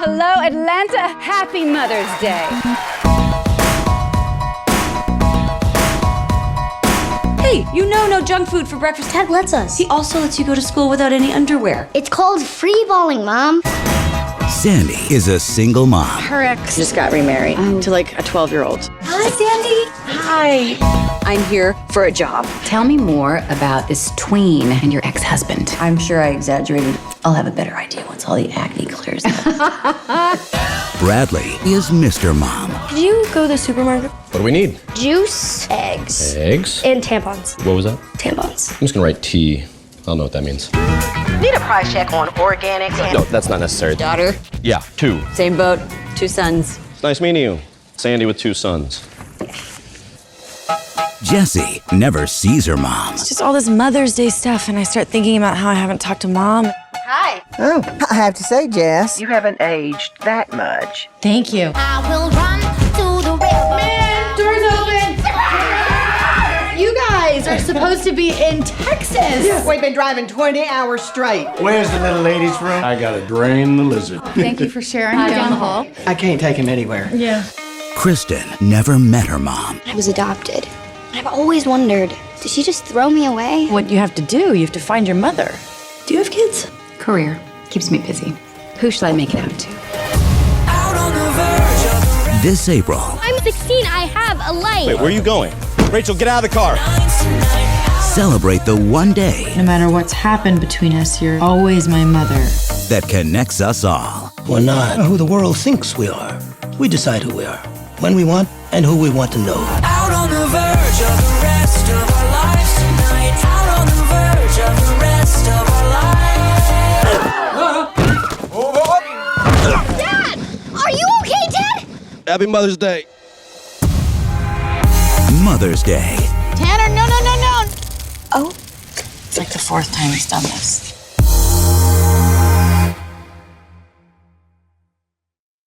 Hello, Atlanta. Happy Mother's Day. Hey, you know no junk food for breakfast. Dad lets us. He also lets you go to school without any underwear. It's called free balling, Mom. Sandy is a single mom. Her ex just got remarried to like a 12-year-old. Hi, Sandy. Hi. I'm here for a job. Tell me more about this tween and your ex-husband. I'm sure I exaggerated. I'll have a better idea once all the acne clears up. Bradley is Mr. Mom. Did you go to the supermarket? What do we need? Juice, eggs, Eggs? and tampons. What was that? Tampons. I'm just gonna write T. I don't know what that means. Need a price check on organics and... No, that's not necessary. Daughter, Yeah, 2. same boat, 2 sons. It's nice meeting you. Sandy with 2 sons. Jessie never sees her mom. It's just all this Mother's Day stuff, and I start thinking about how I haven't talked to Mom. Hi. Oh, I have to say, Jess. You haven't aged that much. Thank you. I will run to the river. Man, door's open! You guys are supposed to be in Texas. We've been driving 20 hours straight. Where's the little lady's room? I gotta drain the lizard. Thank you for sharing down the hall. I can't take him anywhere. Yeah. Kristen never met her mom. I was adopted. I've always wondered, did she just throw me away? What you have to do, you have to find your mother. Do you have kids? Career keeps me busy. Who shall I make it out to? This April, I'm 16. I have a life. Wait, where are you going? Rachel, get out of the car. celebrate the one day No matter what's happened between us, you're always my mother. that connects us all. We're not who the world thinks we are. We decide who we are, when we want, and who we want to know. Out on the verge of the rest of our lives tonight. Out on the verge of the rest of our lives. Dad! Are you okay, Dad? Happy Mother's Day. Mother's Day. Tanner, no. Oh. It's like the 4th time he's done this.